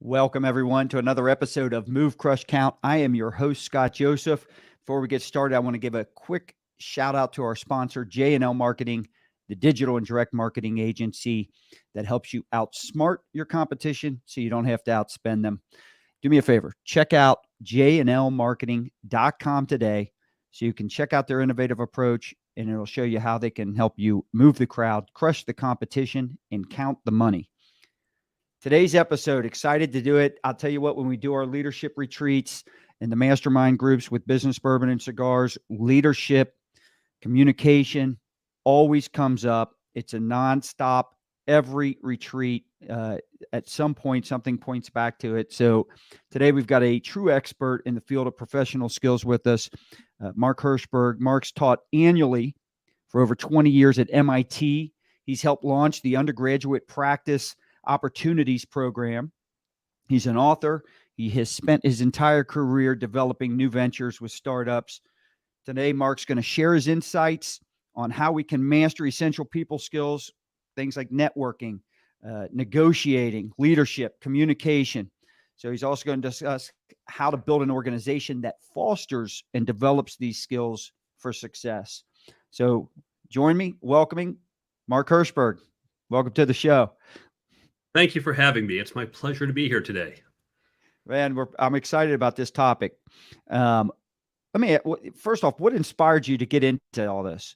Welcome, everyone, to another episode of Move, Crush, Count. I am your host, Scott Joseph. Before we get started, I want to give a quick shout out to our sponsor, J&L Marketing, the digital and direct marketing agency that helps you outsmart your competition so you don't have to outspend them. Do me a favor, check out jnlmarketing.com today so you can check out their innovative approach, and it'll show you how they can help you move the crowd, crush the competition, and count the money. Today's episode, excited to do it. I'll tell you what, when we do our leadership retreats and the mastermind groups with Business Bourbon and Cigars, leadership, communication always comes up. It's a nonstop. Every retreat, at some point, something points back to it. So today we've got a true expert in the field of professional skills with us, Mark Herschberg. Mark's taught annually for over 20 years at MIT. He's helped launch the Undergraduate Practice Opportunities Program. He's an author. He has spent his entire career developing new ventures with startups. Today, Mark's going to share his insights on how we can master essential people skills, things like networking, negotiating, leadership, communication. So he's also going to discuss how to build an organization that fosters and develops these skills for success. So join me welcoming Mark Herschberg. Welcome to the show. Thank you for having me. It's my pleasure to be here today. Man, I'm excited about this topic. First off, what inspired you to get into all this?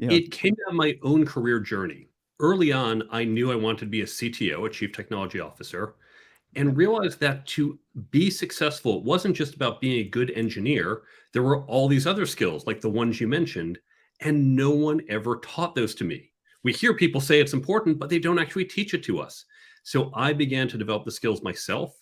It came out of my own career journey. Early on, I knew I wanted to be a CTO, a Chief Technology Officer, and realized that to be successful, it wasn't just about being a good engineer. There were all these other skills, like the ones you mentioned, and no one ever taught those to me. We hear people say it's important, but they don't actually teach it to us. So I began to develop the skills myself,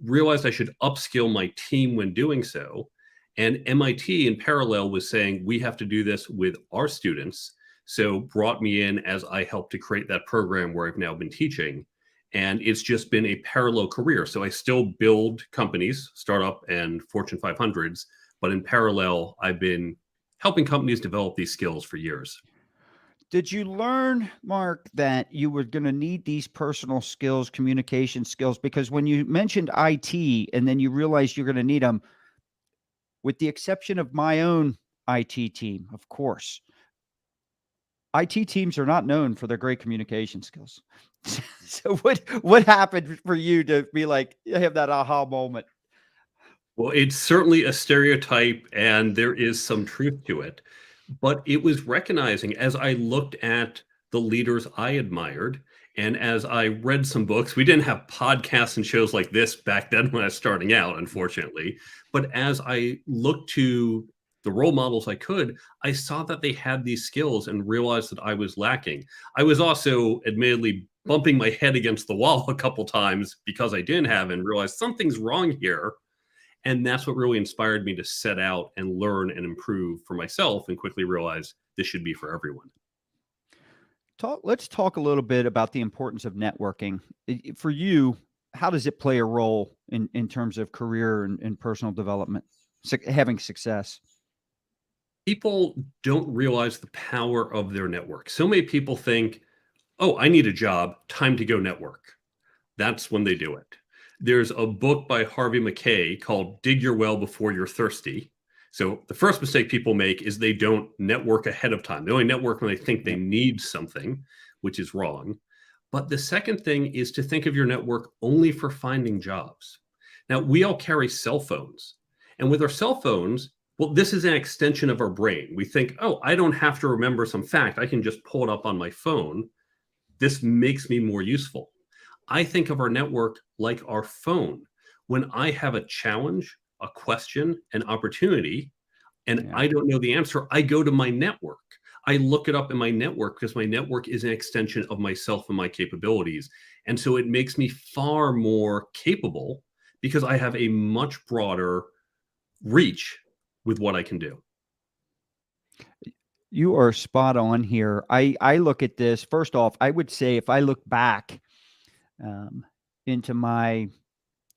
realized I should upskill my team when doing so. And MIT in parallel was saying, we have to do this with our students. So brought me in as I helped to create that program where I've now been teaching. And it's just been a parallel career. So I still build companies, startup and Fortune 500s, but in parallel, I've been helping companies develop these skills for years. Did you learn, Mark, that you were going to need these personal skills, communication skills? Because when you mentioned IT and then you realized you're going to need them, with the exception of my own IT team, of course, IT teams are not known for their great communication skills. So what happened for you to be like, have that aha moment? Well, it's certainly a stereotype and there is some truth to it. But it was recognizing as I looked at the leaders I admired and as I read some books, we didn't have podcasts and shows like this back then when I was starting out, unfortunately. But as I looked to the role models I saw that they had these skills and realized that I was lacking. I was also admittedly bumping my head against the wall a couple times because I didn't have and realized something's wrong here. And that's what really inspired me to set out and learn and improve for myself and quickly realize this should be for everyone. Let's talk a little bit about the importance of networking. For you, how does it play a role in terms of career and personal development, having success? People don't realize the power of their network. So many people think, oh, I need a job, time to go network. That's when they do it. There's a book by Harvey Mackay called Dig Your Well Before You're Thirsty. So the first mistake people make is they don't network ahead of time. They only network when they think they need something, which is wrong. But the second thing is to think of your network only for finding jobs. Now, we all carry cell phones. And with our cell phones, well, this is an extension of our brain. We think, oh, I don't have to remember some fact. I can just pull it up on my phone. This makes me more useful. I think of our network like our phone. When I have a challenge, a question, an opportunity, and I don't know the answer, I go to my network. I look it up in my network because my network is an extension of myself and my capabilities. And so it makes me far more capable because I have a much broader reach with what I can do. You are spot on here. I look at this, first off, I would say if I look back into my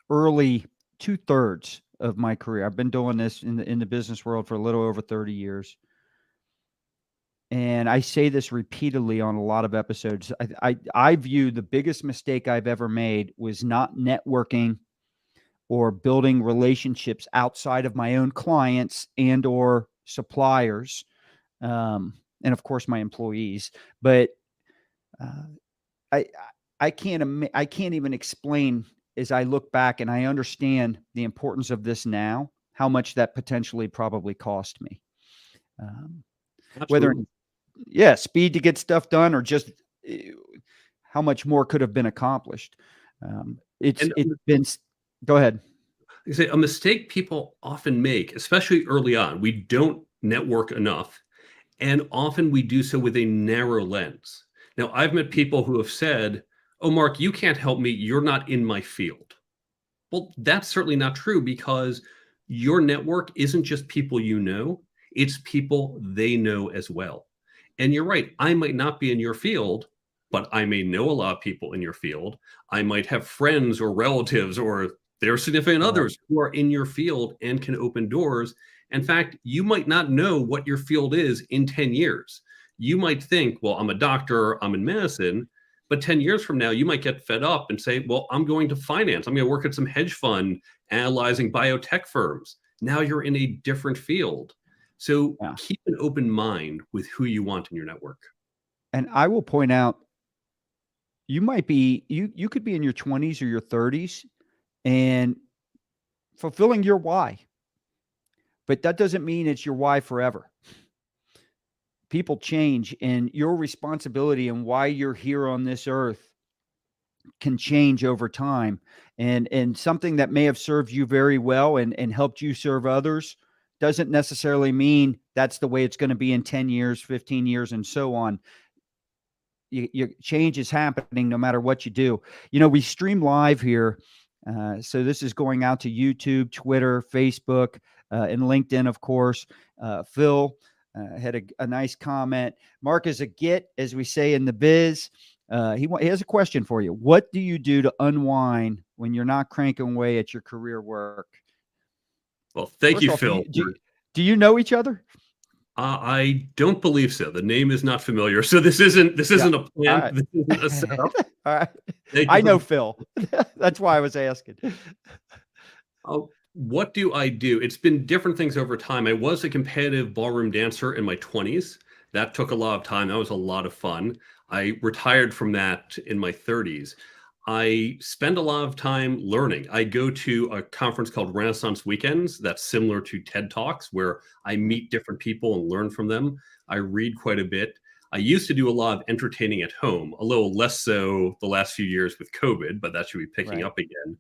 early 2/3 of my career, I've been doing this in the business world for a little over 30 years. and I say this repeatedly on a lot of episodes, I view the biggest mistake I've ever made was not networking or building relationships outside of my own clients and or suppliers, and of course my employees. But uh, I I can't even explain, as I look back and I understand the importance of this now, how much that potentially probably cost me. Um, whether Absolutely. Yeah, speed to get stuff done or just eh, how much more could have been accomplished. And It's been Go ahead. I say a mistake people often make, especially early on, we don't network enough. And often we do so with a narrow lens. Now, I've met people who have said, "Oh, Mark, you can't help me. You're not in my field." Well, that's certainly not true because your network isn't just people you know, it's people they know as well. And you're right, I might not be in your field, but I may know a lot of people in your field. I might have friends or relatives or their significant Right. others who are in your field and can open doors. In fact, you might not know what your field is in 10 years. You might think, well, I'm a doctor, I'm in medicine, but 10 years from now, you might get fed up and say, well, I'm going to finance. I'm going to work at some hedge fund analyzing biotech firms. Now you're in a different field. So Yeah. keep an open mind with who you want in your network. And I will point out, you could be in your 20s or your 30s and fulfilling your why, but that doesn't mean it's your why forever. People change, and your responsibility and why you're here on this earth can change over time. And something that may have served you very well and helped you serve others doesn't necessarily mean that's the way it's going to be in 10 years, 15 years, and so on. Your change is happening no matter what you do. We stream live here. So this is going out to YouTube, Twitter, Facebook, and LinkedIn, of course. Phil had a nice comment. Mark is a git, as we say in the biz. He has a question for you. What do you do to unwind when you're not cranking away at your career work? Well, thank First you, off, Phil. do you know each other? I don't believe so. The name is not familiar. So this Yeah. isn't a All plan. right. This isn't a setup. All right. Thank you I for know Phil. That's why I was asking. what do I do? It's been different things over time. I was a competitive ballroom dancer in my 20s. That took a lot of time. That was a lot of fun. I retired from that in my 30s. I spend a lot of time learning. I go to a conference called Renaissance Weekends that's similar to TED Talks, where I meet different people and learn from them. I read quite a bit. I used to do a lot of entertaining at home, a little less so the last few years with COVID, but that should be picking Right. up again.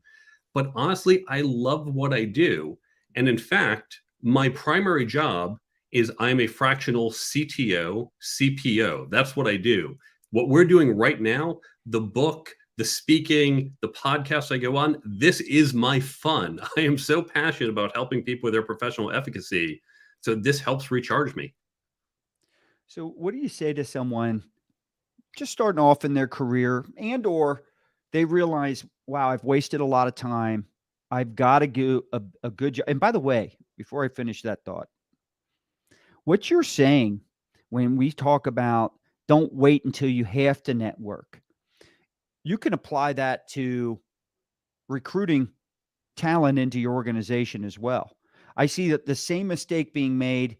But honestly, I love what I do. And in fact, my primary job is I'm a fractional CTO, CPO. That's what I do. What we're doing right now, the book, the speaking, the podcast I go on, this is my fun. I am so passionate about helping people with their professional efficacy. So this helps recharge me. So what do you say to someone just starting off in their career and or they realize, wow, I've wasted a lot of time. I've got to do a good job. And by the way, before I finish that thought, what you're saying when we talk about don't wait until you have to network, you can apply that to recruiting talent into your organization as well. I see that the same mistake being made.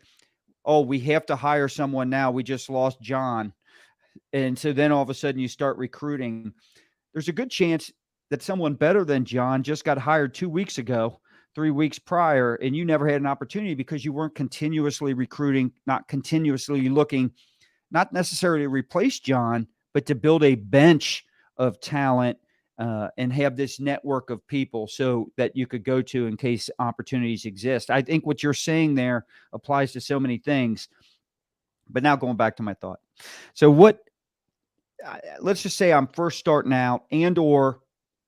Oh, we have to hire someone now. We just lost John. And so then all of a sudden you start recruiting. There's a good chance that someone better than John just got hired 2 weeks ago, 3 weeks prior, and you never had an opportunity because you weren't continuously recruiting, not continuously looking, not necessarily to replace John, but to build a bench of talent and have this network of people so that you could go to in case opportunities exist. I think what you're saying there applies to so many things. But now going back to my thought. So let's just say I'm first starting out and or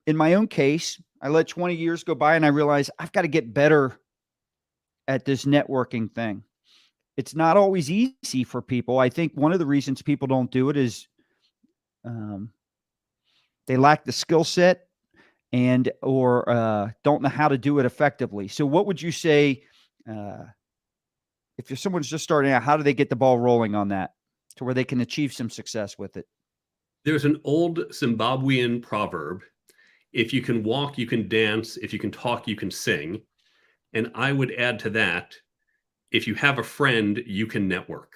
in my own case, I let 20 years go by and I realize I've got to get better at this networking thing. It's not always easy for people. I think one of the reasons people don't do it is um, they lack the skill set and or don't know how to do it effectively. So what would you say uh, if someone's just starting out, how do they get the ball rolling on that? to where they can achieve some success with it? There's an old Zimbabwean proverb: if you can walk, you can dance. If you can talk, you can sing. And I would add to that, if you have a friend, you can network.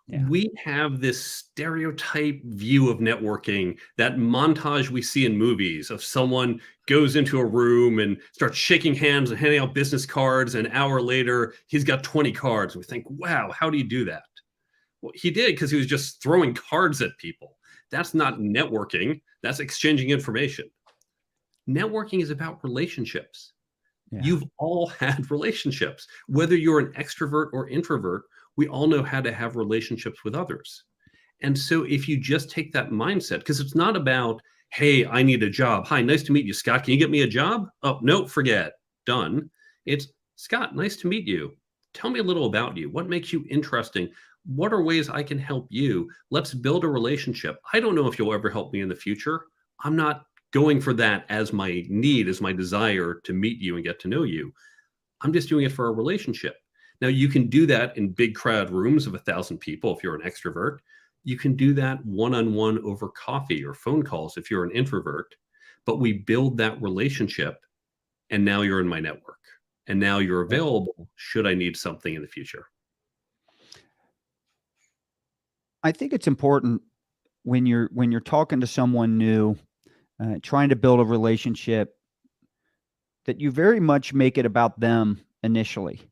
Yeah. We have this stereotype view of networking, that montage we see in movies of someone goes into a room and starts shaking hands and handing out business cards. An hour later, he's got 20 cards. We think, wow, how do you do that? Well, he did because he was just throwing cards at people. That's not networking. That's exchanging information. Networking is about relationships. Yeah. You've all had relationships. Whether you're an extrovert or introvert, we all know how to have relationships with others. And so if you just take that mindset, because it's not about, hey, I need a job. Hi, nice to meet you, Scott. Can you get me a job? Oh, no, forget. Done. It's, Scott, nice to meet you. Tell me a little about you. What makes you interesting? What are ways I can help you? Let's build a relationship. I don't know if you'll ever help me in the future. I'm not going for that as my need, as my desire to meet you and get to know you. I'm just doing it for a relationship. Now, you can do that in big crowd rooms of 1,000 people if you're an extrovert. You can do that one-on-one over coffee or phone calls if you're an introvert. But we build that relationship, and now you're in my network. And now you're available should I need something in the future. I think it's important when you're talking to someone new, trying to build a relationship, that you very much make it about them initially.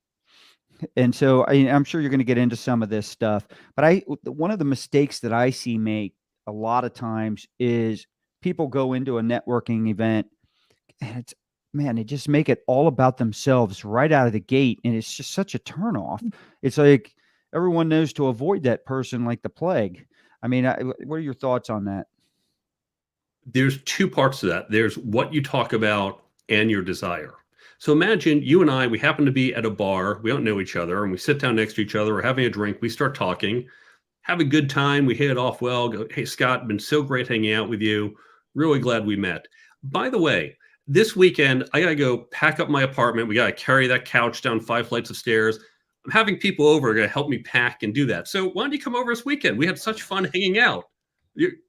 And so I'm sure you're going to get into some of this stuff, but one of the mistakes that I see make a lot of times is people go into a networking event and they just make it all about themselves right out of the gate. And it's just such a turnoff. It's like everyone knows to avoid that person like the plague. I mean, what are your thoughts on that? There's two parts to that. There's what you talk about and your desire. So imagine you and I, we happen to be at a bar, we don't know each other, and we sit down next to each other, we're having a drink, we start talking, have a good time, we hit it off well, go, hey, Scott, been so great hanging out with you. Really glad we met. By the way, this weekend, I got to go pack up my apartment. We got to carry that couch down 5 flights of stairs. I'm having people over going to help me pack and do that. So why don't you come over this weekend? We had such fun hanging out.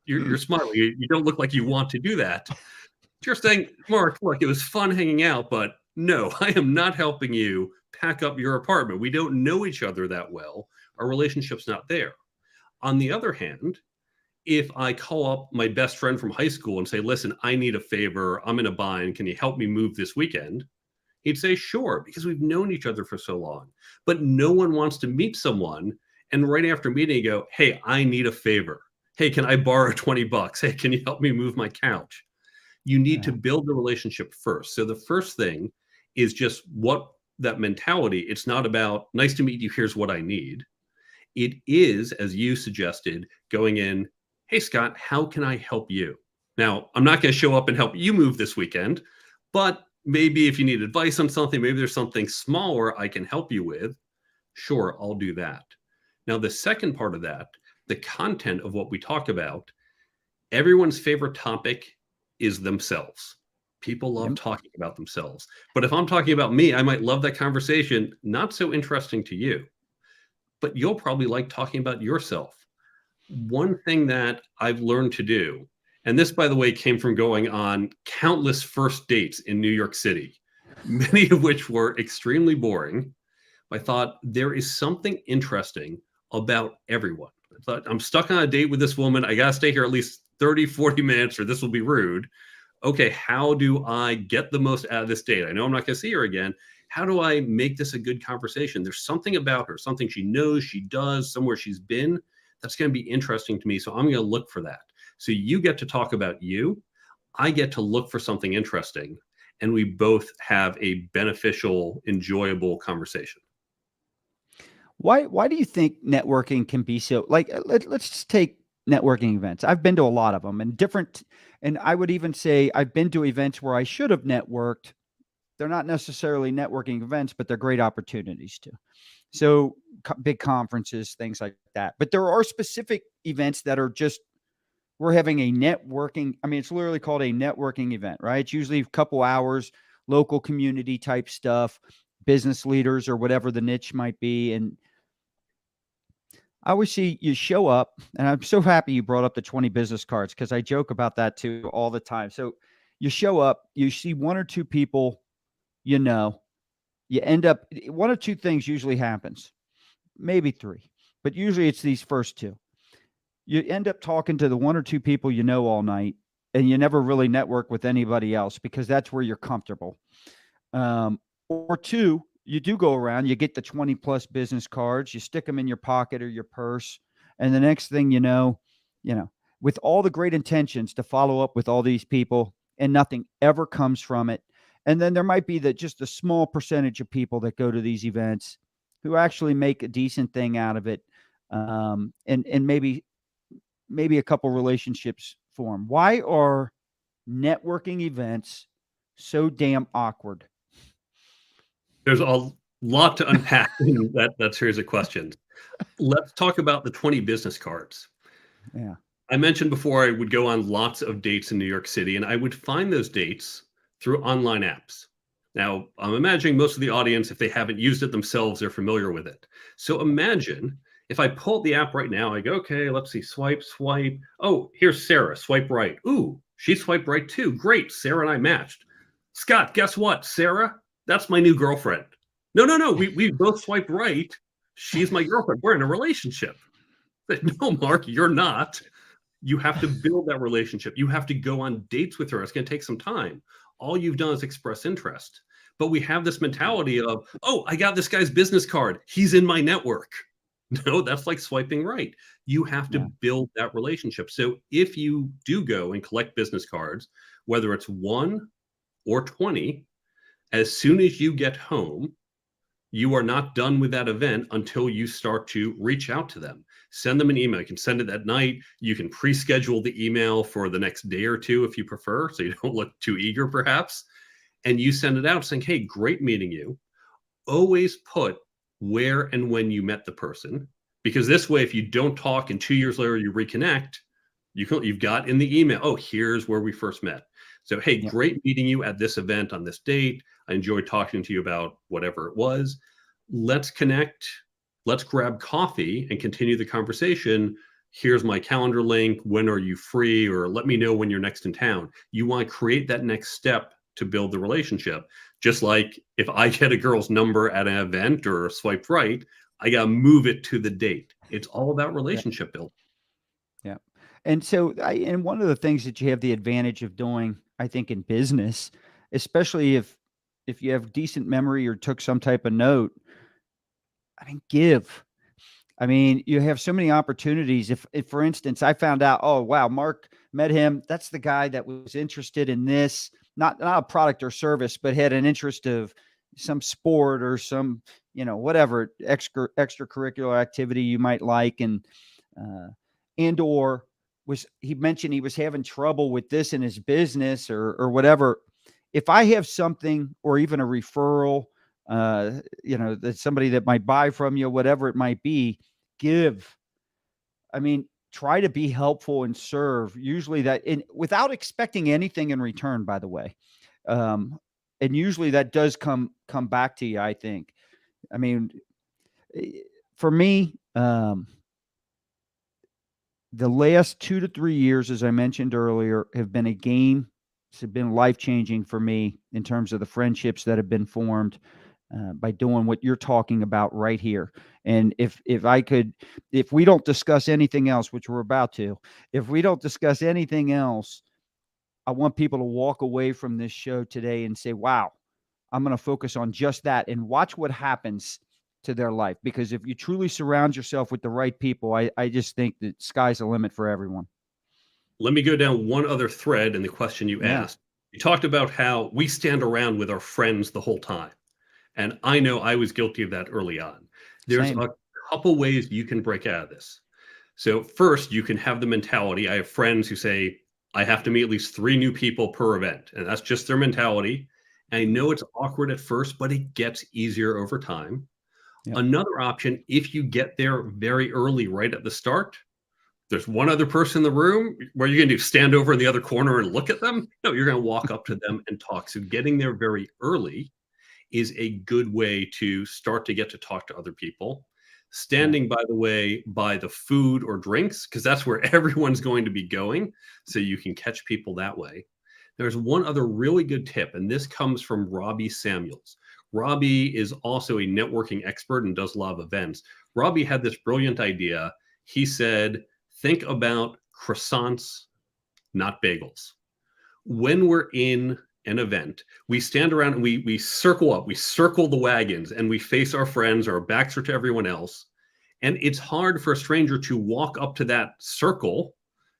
You're smiling. You don't look like you want to do that. You're saying, Mark, look, it was fun hanging out, but no, I am not helping you pack up your apartment. We don't know each other that well. Our relationship's not there. On the other hand, if I call up my best friend from high school and say, listen, I need a favor. I'm in a bind. Can you help me move this weekend? He'd say, sure, because we've known each other for so long. But no one wants to meet someone and right after meeting, go, hey, I need a favor. Hey, can I borrow $20? Hey, can you help me move my couch? You need to build the relationship first. So the first thing is just what that mentality. It's not about nice to meet you. Here's what I need. It is, as you suggested, going in, hey, Scott, how can I help you? Now, I'm not going to show up and help you move this weekend, but maybe if you need advice on something, maybe there's something smaller I can help you with. Sure, I'll do that. Now, the second part of that, the content of what we talk about, everyone's favorite topic is themselves. People love talking about themselves. But if I'm talking about me, I might love that conversation. Not so interesting to you, but you'll probably like talking about yourself. One thing that I've learned to do, and this, by the way, came from going on countless first dates in New York City, many of which were extremely boring. I thought there is something interesting about everyone. I thought, I'm stuck on a date with this woman. I got to stay here at least 30, 40 minutes or this will be rude. Okay, how do I get the most out of this date? I know I'm not going to see her again. How do I make this a good conversation? There's something about her, something she knows, she does, somewhere she's been, that's going to be interesting to me. So I'm going to look for that. So you get to talk about you. I get to look for something interesting. And we both have a beneficial, enjoyable conversation. Why do you think networking can be so, like, let's just take networking events. I've been to a lot of them and I would even say I've been to events where I should have networked. They're not necessarily networking events, but they're great opportunities to. So big conferences, things like that. But there are specific events that are just, we're having a networking. I mean, it's literally called a networking event, right? It's usually a couple hours, local community type stuff, business leaders or whatever the niche might be. And I always see you show up, and I'm so happy you brought up the 20 business cards because I joke about that too all the time. So you show up, you see one or two people, you know, you end up one or two things usually happens, maybe three, but usually it's these first two. You end up talking to the one or two people you know all night, and you never really network with anybody else because that's where you're comfortable. Or two, you do go around, you get the 20 plus business cards, you stick them in your pocket or your purse. And the next thing you know, with all the great intentions to follow up with all these people and nothing ever comes from it. And then there might be just a small percentage of people that go to these events who actually make a decent thing out of it. And maybe a couple relationships form. Why are networking events so damn awkward? There's a lot to unpack in that series of questions. Let's talk about the 20 business cards. Yeah. I mentioned before I would go on lots of dates in New York City, and I would find those dates through online apps. Now, I'm imagining most of the audience, if they haven't used it themselves, they're familiar with it. So imagine if I pull the app right now, I go, okay, let's see, swipe, swipe. Oh, here's Sarah, swipe right. Ooh, she swiped right too. Great, Sarah and I matched. Scott, guess what? Sarah, that's my new girlfriend. No, we both swiped right. She's my girlfriend. We're in a relationship. No, Mark, you're not. You have to build that relationship. You have to go on dates with her. It's going to take some time. All you've done is express interest. But we have this mentality of, oh, I got this guy's business card. He's in my network. No, that's like swiping right. You have to build that relationship. So if you do go and collect business cards, whether it's 1 or 20, as soon as you get home, you are not done with that event until you start to reach out to them. Send them an email. You can send it at night. You can pre-schedule the email for the next day or two if you prefer, so you don't look too eager perhaps. And you send it out saying, hey, great meeting you. Always put where and when you met the person, because this way, if you don't talk and 2 years later you reconnect, you've got in the email, oh, here's where we first met. So, hey, great meeting you at this event on this date. I enjoyed talking to you about whatever it was. Let's connect. Let's grab coffee and continue the conversation. Here's my calendar link. When are you free? Or let me know when you're next in town. You want to create that next step to build the relationship. Just like if I get a girl's number at an event or swipe right, I got to move it to the date. It's all about relationship building. Yeah. And so, and one of the things that you have the advantage of doing, I think, in business, especially if you have decent memory or took some type of note, I mean, give. I mean, you have so many opportunities. If for instance, I found out, oh wow, Mark met him. That's the guy that was interested in this, not a product or service, but had an interest of some sport or some, whatever extracurricular activity you might like, or he mentioned he was having trouble with this in his business or whatever. If I have something or even a referral, that somebody that might buy from you, whatever it might be, give. I mean, try to be helpful and serve. Usually without expecting anything in return, by the way. And usually that does come back to you, I think. I mean, for me, the last 2 to 3 years, as I mentioned earlier, have been it's been life-changing for me in terms of the friendships that have been formed by doing what you're talking about right here. And if we don't discuss anything else, which we're about to, if we don't discuss anything else, I want people to walk away from this show today and say, wow, I'm going to focus on just that and watch what happens to their life. Because if you truly surround yourself with the right people, I just think that sky's the limit for everyone. Let me go down one other thread in the question you asked. You talked about how we stand around with our friends the whole time. And I know I was guilty of that early on. There's a couple ways you can break out of this. So first, you can have the mentality. I have friends who say, I have to meet at least 3 new people per event. And that's just their mentality. And I know it's awkward at first, but it gets easier over time. Yep. Another option, if you get there very early, right at the start, there's one other person in the room. What are you going to do? Stand over in the other corner and look at them? No, you're going to walk up to them and talk. So getting there very early is a good way to start to get to talk to other people. standing, by the way, by the food or drinks, because that's where everyone's going to be going. So you can catch people that way. There's one other really good tip, and this comes from Robbie Samuels. Robbie is also a networking expert and does a lot of events. Robbie had this brilliant idea. He said, think about croissants, not bagels. When we're in an event, we stand around and we circle up, we circle the wagons, and we face our friends, our backs are to everyone else. And it's hard for a stranger to walk up to that circle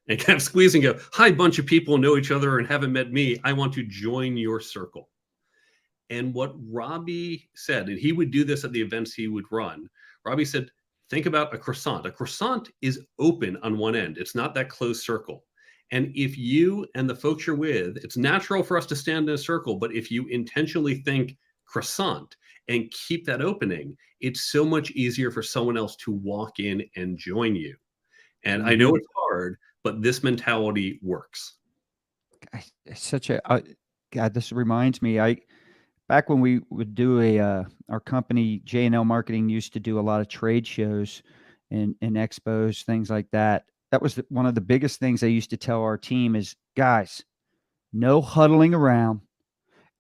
and kind of squeeze and go, hi, bunch of people know each other and haven't met me. I want to join your circle. And what Robbie said, and he would do this at the events he would run, Robbie said, think about a croissant. A croissant is open on one end. It's not that closed circle. And if you and the folks you're with, it's natural for us to stand in a circle, but if you intentionally think croissant and keep that opening, it's so much easier for someone else to walk in and join you. And I know it's hard, but this mentality works. Such a God. This reminds me. Back when we would do our company J&L Marketing used to do a lot of trade shows and expos, things like that. That was one of the biggest things I used to tell our team is, guys, no huddling around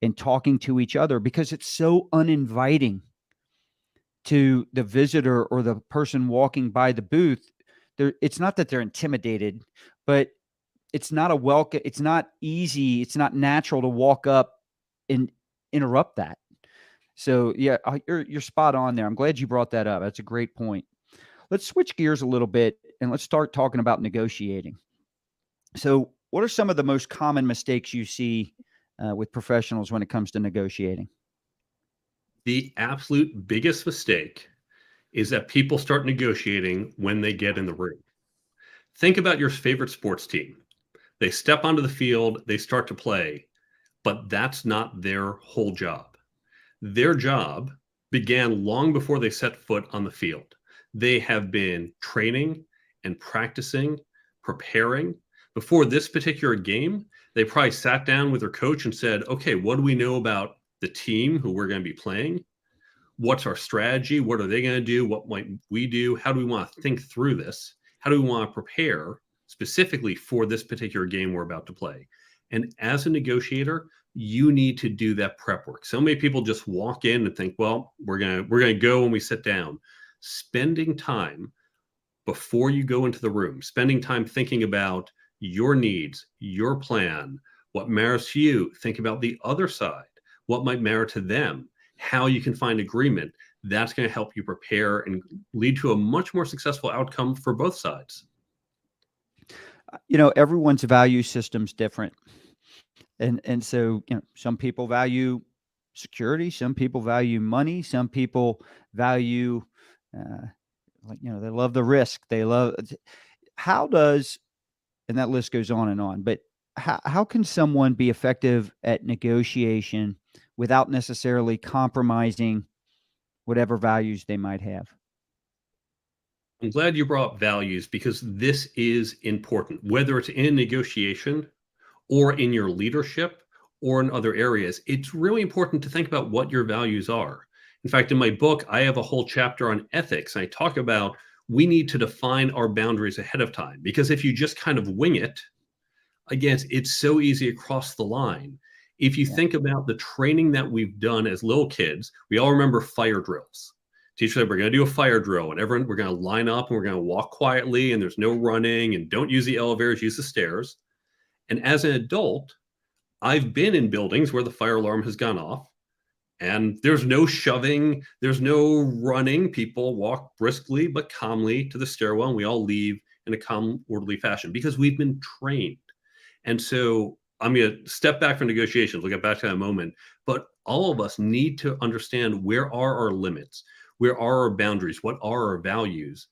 and talking to each other, because it's so uninviting to the visitor or the person walking by the booth. It's not that they're intimidated, but it's not a welcome. It's not easy. It's not natural to walk up and interrupt that. So yeah, you're spot on there. I'm glad you brought that up. That's a great point. Let's switch gears a little bit and let's start talking about negotiating. So what are some of the most common mistakes you see with professionals when it comes to negotiating? The absolute biggest mistake is that people start negotiating when they get in the room. Think about your favorite sports team. They step onto the field, they start to play, but that's not their whole job. Their job began long before they set foot on the field. They have been training and practicing, preparing. Before this particular game, they probably sat down with their coach and said, okay, what do we know about the team who we're going to be playing? What's our strategy? What are they going to do? What might we do? How do we want to think through this? How do we want to prepare specifically for this particular game we're about to play? And as a negotiator, you need to do that prep work. So many people just walk in and think, well, we're gonna go when we sit down. Spending time before you go into the room, spending time thinking about your needs, your plan, what matters to you. Think about the other side, what might matter to them, how you can find agreement. That's going to help you prepare and lead to a much more successful outcome for both sides. Everyone's value system's different. And so, some people value security, some people value money, some people value, they love the risk. They love, and that list goes on and on, but how can someone be effective at negotiation without necessarily compromising whatever values they might have? I'm glad you brought up values, because this is important, whether it's in negotiation or in your leadership or in other areas. It's really important to think about what your values are. In fact, in my book, I have a whole chapter on ethics. And I talk about we need to define our boundaries ahead of time, because if you just kind of wing it, again, it's so easy to cross the line. If you think about the training that we've done as little kids, we all remember fire drills. Teacher said, we're going to do a fire drill, and everyone, we're going to line up and we're going to walk quietly, and there's no running, and don't use the elevators, use the stairs. And as an adult, I've been in buildings where the fire alarm has gone off and there's no shoving, there's no running. People walk briskly but calmly to the stairwell, and we all leave in a calm, orderly fashion because we've been trained. And so I'm going to step back from negotiations. We'll get back to that in a moment. But all of us need to understand, where are our limits? Where are our boundaries? What are our values?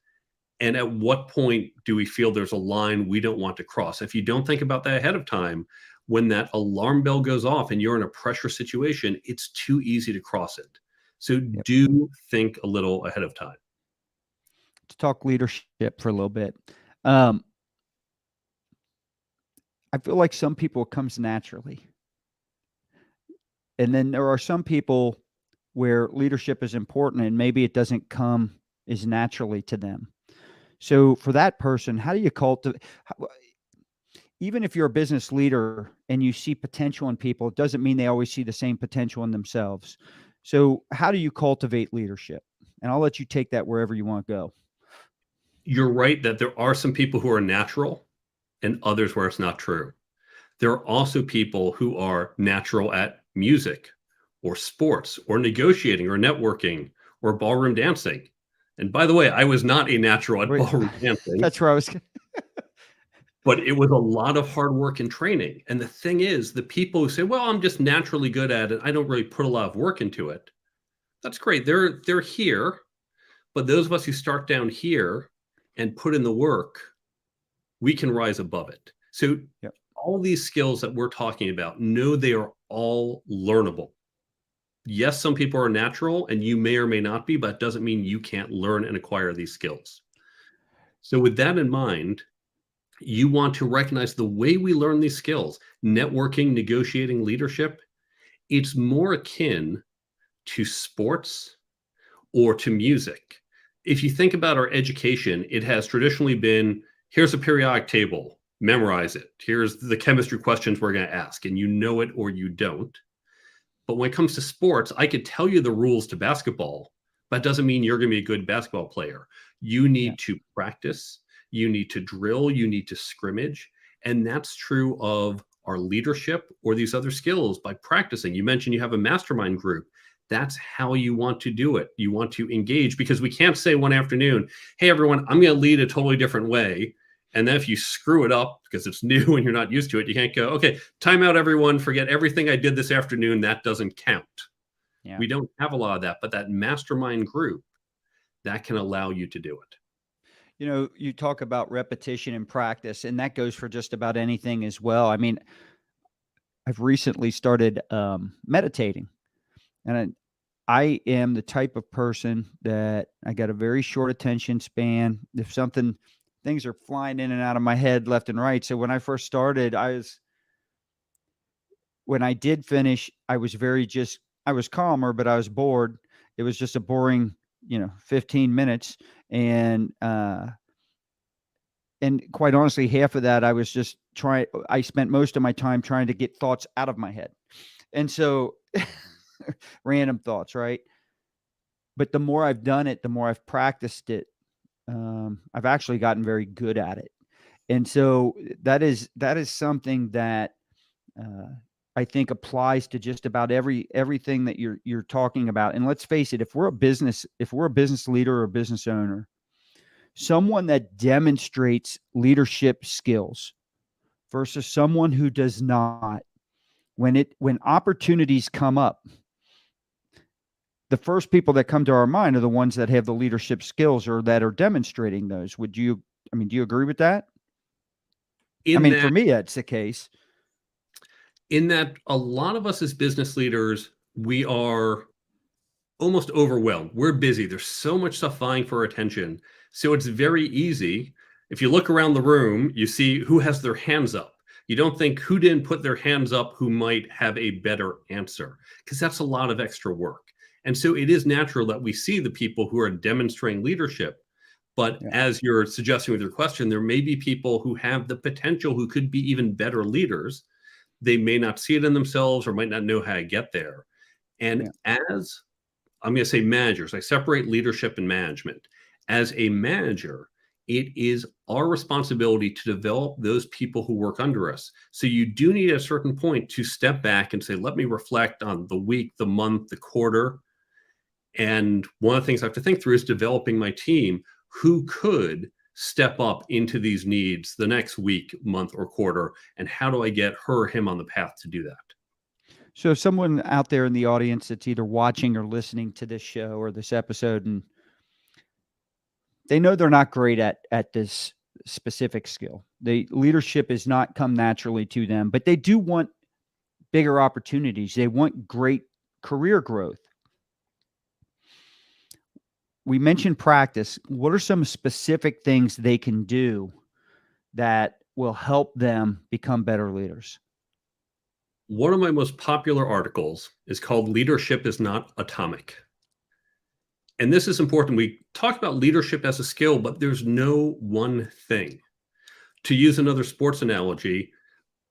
And at what point do we feel there's a line we don't want to cross? If you don't think about that ahead of time, when that alarm bell goes off and you're in a pressure situation, it's too easy to cross it. So do think a little ahead of time. To talk leadership for a little bit. I feel like some people it comes naturally. And then there are some people where leadership is important and maybe it doesn't come is naturally to them. So for that person, how do you cultivate? Even if you're a business leader and you see potential in people, it doesn't mean they always see the same potential in themselves. So how do you cultivate leadership? And I'll let you take that wherever you want to go. You're right that there are some people who are natural and others where it's not true. There are also people who are natural at music or sports or negotiating or networking or ballroom dancing. And by the way, I was not a natural at Wait, ballroom dancing, that's where I was. but it was a lot of hard work and training. And the thing is, the people who say, well, I'm just naturally good at it, I don't really put a lot of work into it. That's great. They're here. But those of us who start down here and put in the work, we can rise above it. So Yep. all these skills that we're talking about, know they are all learnable. Yes, some people are natural and you may or may not be, but it doesn't mean you can't learn and acquire these skills. So with that in mind, you want to recognize the way we learn these skills, networking, negotiating, leadership, it's more akin to sports or to music. If you think about our education, it has traditionally been, here's a periodic table, memorize it. Here's the chemistry questions we're going to ask, and you know it or you don't. But when it comes to sports, I could tell you the rules to basketball, but it doesn't mean you're going to be a good basketball player. You need to practice, you need to drill, you need to scrimmage. And that's true of our leadership or these other skills by practicing. You mentioned you have a mastermind group. That's how you want to do it. You want to engage, because we can't say one afternoon, hey, everyone, I'm going to lead a totally different way. And then if you screw it up because it's new and you're not used to it, you can't go, okay, time out, everyone, forget everything I did this afternoon. That doesn't count. Yeah. We don't have a lot of that, but that mastermind group, that can allow you to do it. You know, you talk about repetition and practice, and that goes for just about anything as well. I mean, I've recently started meditating, and I am the type of person that I got a very short attention span. If things are flying in and out of my head left and right. So when I first started, when I did finish, I was calmer, but I was bored. It was just a boring, 15 minutes. And quite honestly, half of that, I spent most of my time trying to get thoughts out of my head. And so random thoughts, right? But the more I've done it, the more I've practiced it, I've actually gotten very good at it. And so that is something that I think applies to just about everything that you're talking about. And let's face it, if we're a business leader or a business owner, someone that demonstrates leadership skills versus someone who does not, when opportunities come up, the first people that come to our mind are the ones that have the leadership skills or that are demonstrating those. Do you agree with that? For me, that's the case. In that a lot of us as business leaders, we are almost overwhelmed. We're busy. There's so much stuff vying for our attention. So it's very easy. If you look around the room, you see who has their hands up. You don't think who didn't put their hands up who might have a better answer, because that's a lot of extra work. And so it is natural that we see the people who are demonstrating leadership. But as you're suggesting with your question, there may be people who have the potential who could be even better leaders. They may not see it in themselves or might not know how to get there. And as I'm going to say managers, I separate leadership and management. As a manager, it is our responsibility to develop those people who work under us. So you do need at a certain point to step back and say, let me reflect on the week, the month, the quarter. And one of the things I have to think through is developing my team who could step up into these needs the next week, month, or quarter, and how do I get her or him on the path to do that? So if someone out there in the audience that's either watching or listening to this show or this episode, and they know they're not great at this specific skill, leadership has not come naturally to them, but they do want bigger opportunities. They want great career growth. We mentioned practice. What are some specific things they can do that will help them become better leaders? One of my most popular articles is called Leadership is Not Atomic. And this is important. We talk about leadership as a skill, but there's no one thing. To use another sports analogy,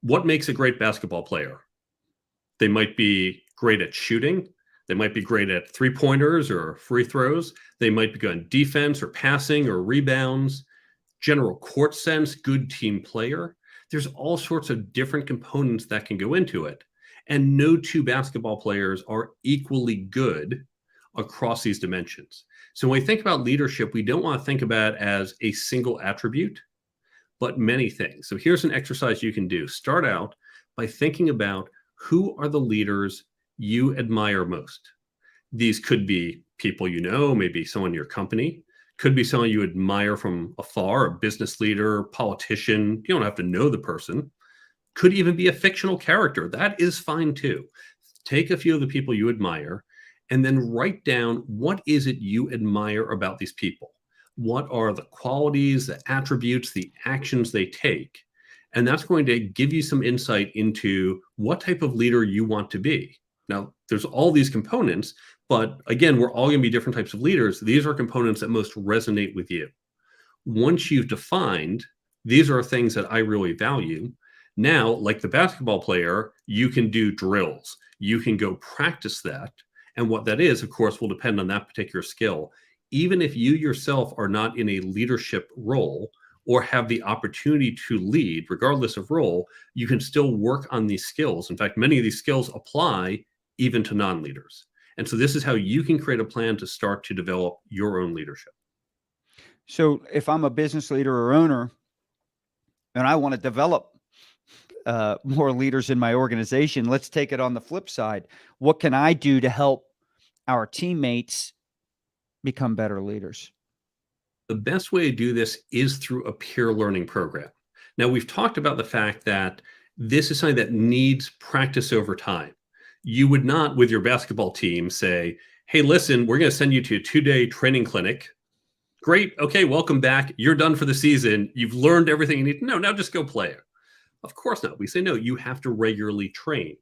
what makes a great basketball player? They might be great at shooting. They might be great at three-pointers or free throws. They might be good on defense or passing or rebounds. General court sense, good team player. There's all sorts of different components that can go into it. And no two basketball players are equally good across these dimensions. So when we think about leadership, we don't want to think about it as a single attribute, but many things. So here's an exercise you can do. Start out by thinking about who are the leaders you admire most. These could be people you know, maybe someone in your company, could be someone you admire from afar, a business leader, politician. You don't have to know the person. Could even be a fictional character. That is fine too. Take a few of the people you admire and then write down what is it you admire about these people. What are the qualities, the attributes, the actions they take? And that's going to give you some insight into what type of leader you want to be. Now, there's all these components, but again, we're all going to be different types of leaders. These are components that most resonate with you. Once you've defined, these are things that I really value. Now, like the basketball player, you can do drills. You can go practice that. And what that is, of course, will depend on that particular skill. Even if you yourself are not in a leadership role or have the opportunity to lead, regardless of role, you can still work on these skills. In fact, many of these skills apply even to non-leaders. And so this is how you can create a plan to start to develop your own leadership. So if I'm a business leader or owner and I want to develop more leaders in my organization, let's take it on the flip side. What can I do to help our teammates become better leaders? The best way to do this is through a peer learning program. Now, we've talked about the fact that this is something that needs practice over time. You would not, with your basketball team, say, hey, listen, we're going to send you to a 2-day training clinic. Great. Okay, welcome back. You're done for the season. You've learned everything you need to know. Now just go play it. Of course not. We say, no, you have to regularly train.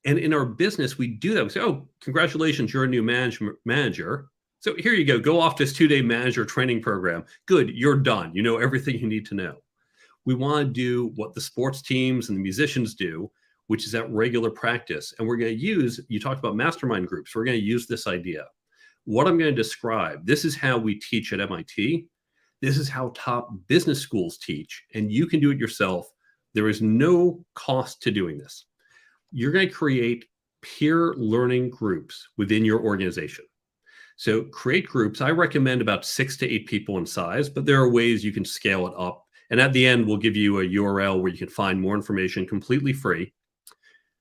And in our business, we do that. We say, oh, congratulations, you're a new manager. So here you go. Go off this 2-day manager training program. Good. You're done. You know everything you need to know. We want to do what the sports teams and the musicians do, which is that regular practice. And we're going to use, you talked about mastermind groups. We're going to use this idea. What I'm going to describe, this is how we teach at MIT. This is how top business schools teach. And you can do it yourself. There is no cost to doing this. You're going to create peer learning groups within your organization. So create groups. I recommend about 6 to 8 people in size, but there are ways you can scale it up. And at the end, we'll give you a URL where you can find more information completely free.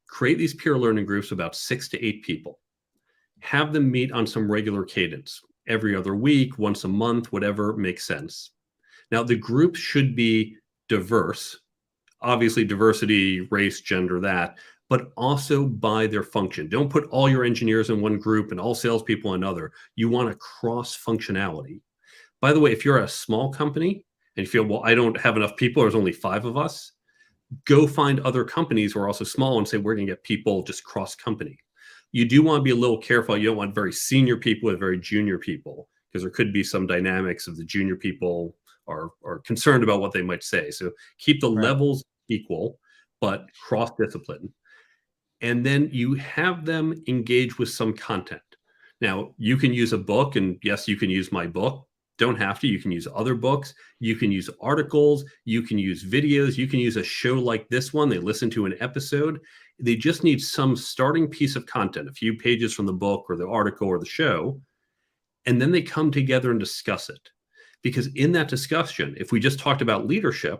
Create these peer learning groups, about 6 to 8 people. Have them meet on some regular cadence, every other week, once a month, whatever makes sense. Now, the group should be diverse, obviously diversity, race, gender, that, but also by their function. Don't put all your engineers in one group and all salespeople in another. You want a cross functionality. By the way, if you're a small company and you feel, well, I don't have enough people, there's only 5 of us, go find other companies who are also small and say, we're going to get people just cross company. You do want to be a little careful. You don't want very senior people with very junior people, because there could be some dynamics of the junior people are concerned about what they might say. So keep the levels equal, but cross discipline. And then you have them engage with some content. Now, you can use a book, and yes, you can use my book. Don't have to. You can use other books. You can use articles. You can use videos. You can use a show like this one. They listen to an episode. They just need some starting piece of content, a few pages from the book or the article or the show, and then they come together and discuss it. Because in that discussion, if we just talked about leadership,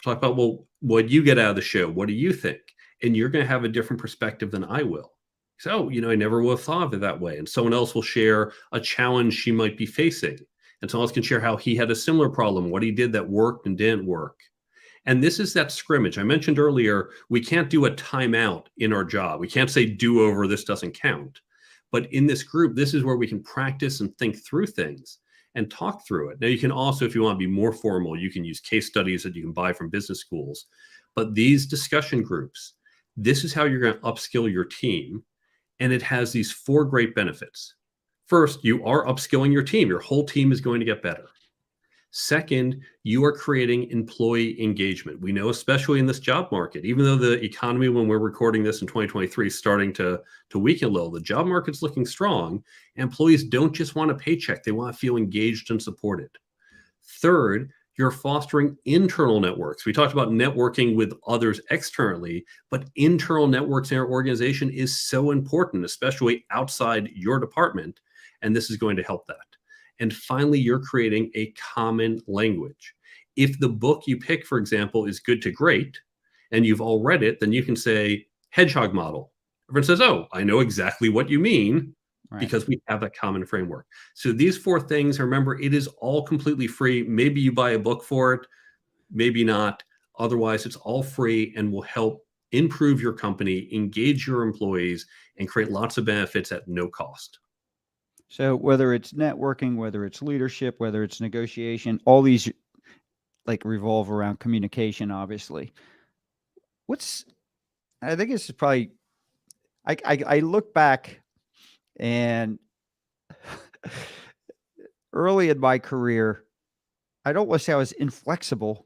talk about, well, what you get out of the show? What do you think? And you're going to have a different perspective than I will. So, I never would have thought of it that way. And someone else will share a challenge she might be facing. And someone else can share how he had a similar problem, what he did that worked and didn't work. And this is that scrimmage. I mentioned earlier, we can't do a timeout in our job. We can't say do over, this doesn't count. But in this group, this is where we can practice and think through things and talk through it. Now, you can also, if you want to be more formal, you can use case studies that you can buy from business schools. But these discussion groups, this is how you're going to upskill your team. And it has these 4 great benefits. First, you are upskilling your team. Your whole team is going to get better. Second, you are creating employee engagement. We know, especially in this job market, even though the economy, when we're recording this in 2023, is starting to weaken a little, the job market's looking strong. Employees don't just want a paycheck. They want to feel engaged and supported. Third, you're fostering internal networks. We talked about networking with others externally, but internal networks in our organization is so important, especially outside your department. And this is going to help that. And finally, you're creating a common language. If the book you pick, for example, is good to great, and you've all read it, then you can say hedgehog model. Everyone says, oh, I know exactly what you mean, Right. because we have that common framework. So these 4 things, remember, it is all completely free. Maybe you buy a book for it, maybe not. Otherwise, it's all free and will help improve your company, engage your employees, and create lots of benefits at no cost. So whether it's networking, whether it's leadership, whether it's negotiation, all these like revolve around communication, obviously. I think this is probably, I look back and early in my career, I don't want to say I was inflexible,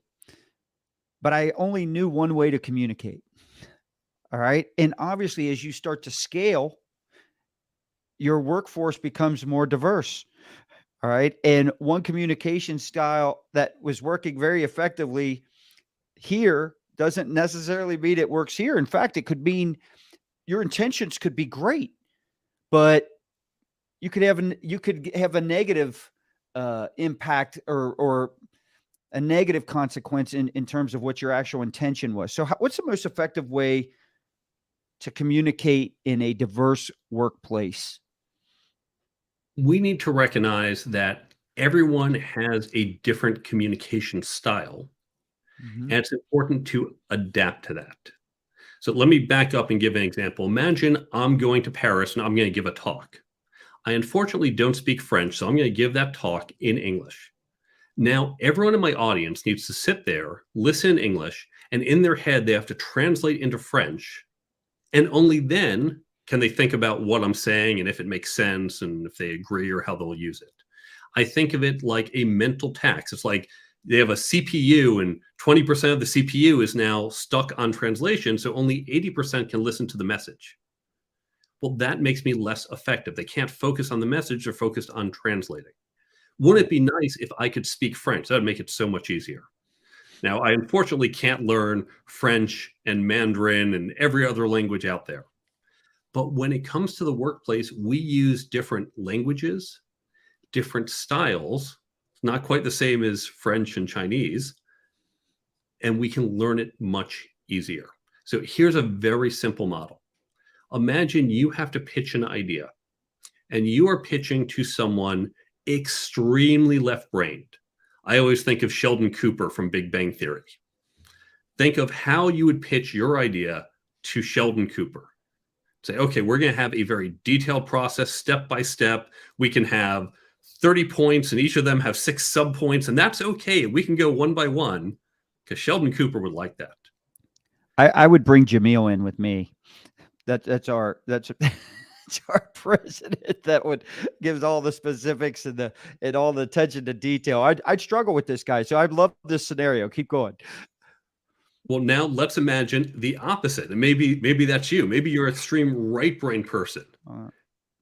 but I only knew one way to communicate. All right. And obviously, as you start to scale, your workforce becomes more diverse. All right. And one communication style that was working very effectively here doesn't necessarily mean it works here. In fact, it could mean your intentions could be great, but you could have a negative impact or a negative consequence in terms of what your actual intention was. So what's the most effective way to communicate in a diverse workplace? We need to recognize that everyone has a different communication style, Mhm. and it's important to adapt to that. So let me back up and give an example. Imagine I'm going to Paris and I'm going to give a talk. I unfortunately don't speak French, so I'm going to give that talk in English. Now, everyone in my audience needs to sit there, listen in English, and in their head, they have to translate into French. And only then can they think about what I'm saying and if it makes sense and if they agree or how they'll use it. I think of it like a mental tax. It's like they have a CPU and 20% of the CPU is now stuck on translation, so only 80% can listen to the message. Well, that makes me less effective. They can't focus on the message, they're focused on translating. Wouldn't it be nice if I could speak French? That would make it so much easier. Now, I unfortunately can't learn French and Mandarin and every other language out there. But when it comes to the workplace, we use different languages, different styles, not quite the same as French and Chinese, and we can learn it much easier. So here's a very simple model. Imagine you have to pitch an idea, and you are pitching to someone extremely left-brained. I always think of Sheldon Cooper from Big Bang Theory. Think of how you would pitch your idea to Sheldon Cooper. Say, okay, we're going to have a very detailed process, step by step. We can have 30 points, and each of them have 6 subpoints, and that's okay. We can go one by one, because Sheldon Cooper would like that. I would bring Jamil in with me. That's our president that would gives all the specifics and all the attention to detail. I'd struggle with this guy, so I'd love this scenario. Keep going. Well, now let's imagine the opposite, and maybe that's you. Maybe you're an extreme right brain person.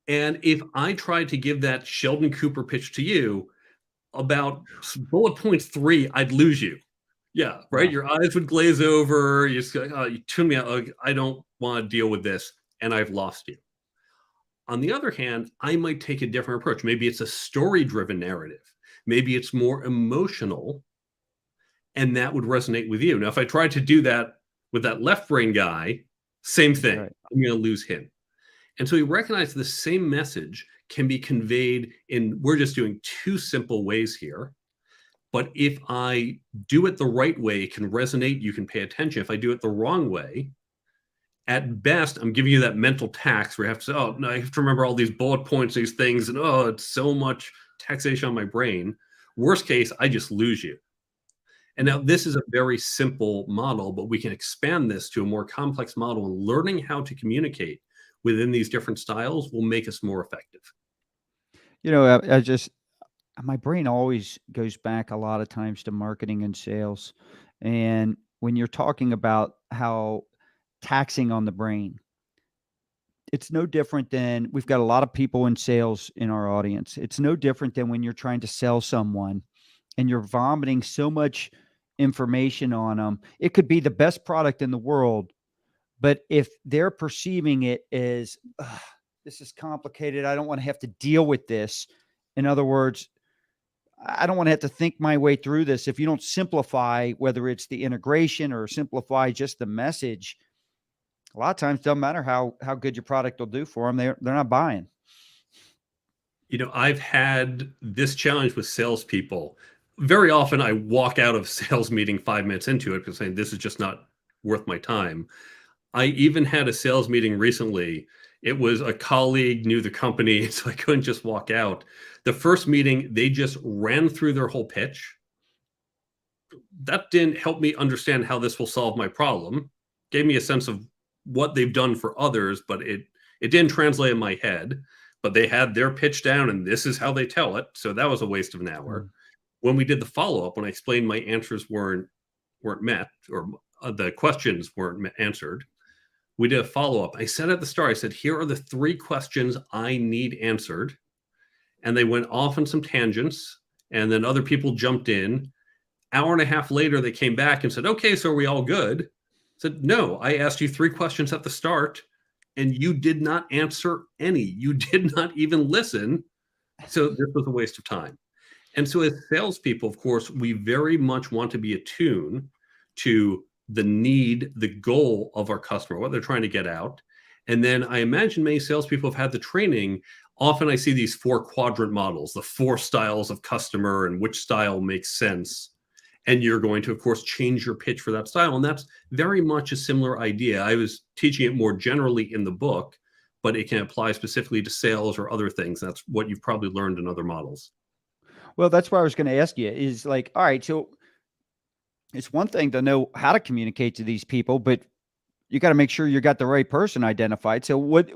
And if I tried to give that Sheldon Cooper pitch to you, about bullet point 3, I'd lose you. Yeah, right. Your eyes would glaze over. You just go, oh, you tune me out. Like, I don't want to deal with this, and I've lost you. On the other hand, I might take a different approach. Maybe it's a story-driven narrative. Maybe it's more emotional, and that would resonate with you. Now, if I tried to do that with that left brain guy, same thing. Right. I'm going to lose him. And so we recognize the same message can be conveyed in, we're just doing 2 simple ways here. But if I do it the right way, it can resonate, you can pay attention. If I do it the wrong way, at best, I'm giving you that mental tax where I have to say, oh, no, I have to remember all these bullet points, these things, and oh, it's so much taxation on my brain. Worst case, I just lose you. And now this is a very simple model, but we can expand this to a more complex model, and learning how to communicate within these different styles will make us more effective. I just my brain always goes back a lot of times to marketing and sales. And when you're talking about how taxing on the brain, it's no different than we've got a lot of people in sales in our audience. It's no different than when you're trying to sell someone and you're vomiting so much information on them. It could be the best product in the world, but if they're perceiving it as, "Ugh, this is complicated, I don't want to have to deal with this." In other words, I don't want to have to think my way through this. If you don't simplify, whether it's the integration or simplify just the message, a lot of times it doesn't matter how good your product will do for them. They're not buying. I've had this challenge with salespeople. Very often I walk out of a sales meeting 5 minutes into it because saying this is just not worth my time. I even had a sales meeting recently. It was a colleague, knew the company, so I couldn't just walk out. The first meeting, they just ran through their whole pitch. That didn't help me understand how this will solve my problem. Gave me a sense of what they've done for others, but it didn't translate in my head. But they had their pitch down, and this is how they tell it. So that was a waste of an hour. Mm. When we did the follow-up, when I explained my answers weren't met, or the questions weren't answered, we did a follow-up. I said at the start, I said, here are the 3 questions I need answered. And they went off on some tangents, and then other people jumped in. Hour and a half later, they came back and said, okay, so are we all good? I said, no, I asked you 3 questions at the start, and you did not answer any. You did not even listen. So this was a waste of time. And so as salespeople, of course, we very much want to be attuned to the need, the goal of our customer, what they're trying to get out. And then I imagine many salespeople have had the training. Often I see these 4 quadrant models, the 4 styles of customer and which style makes sense. And you're going to, of course, change your pitch for that style. And that's very much a similar idea. I was teaching it more generally in the book, but it can apply specifically to sales or other things. That's what you've probably learned in other models. Well, that's what I was going to ask you is like, all right, so it's one thing to know how to communicate to these people, but you got to make sure you got the right person identified. So what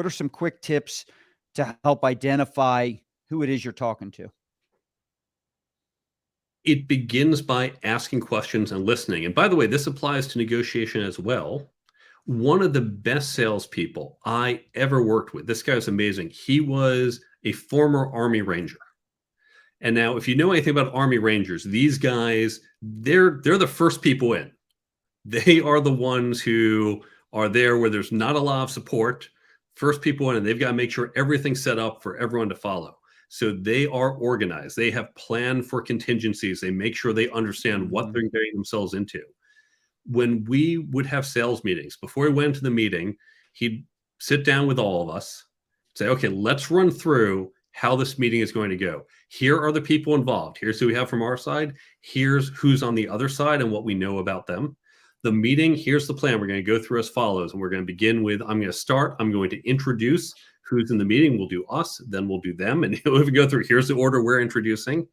are some quick tips to help identify who it is you're talking to? It begins by asking questions and listening. And by the way, this applies to negotiation as well. One of the best salespeople I ever worked with, this guy was amazing. He was a former Army Ranger. And now, if you know anything about Army Rangers, these guys, they're the first people in. They are the ones who are there where there's not a lot of support. First people in, and they've got to make sure everything's set up for everyone to follow. So they are organized. They have planned for contingencies. They make sure they understand what they're getting themselves into. When we would have sales meetings, before we went to the meeting, he'd sit down with all of us, say, okay, let's run through how this meeting is going to go. Here are the people involved. Here's who we have from our side. Here's who's on the other side and what we know about them. The meeting, here's the plan. We're going to go through as follows. And we're going to begin with, I'm going to introduce who's in the meeting. We'll do us, then we'll do them. And if we go through, here's the order we're introducing.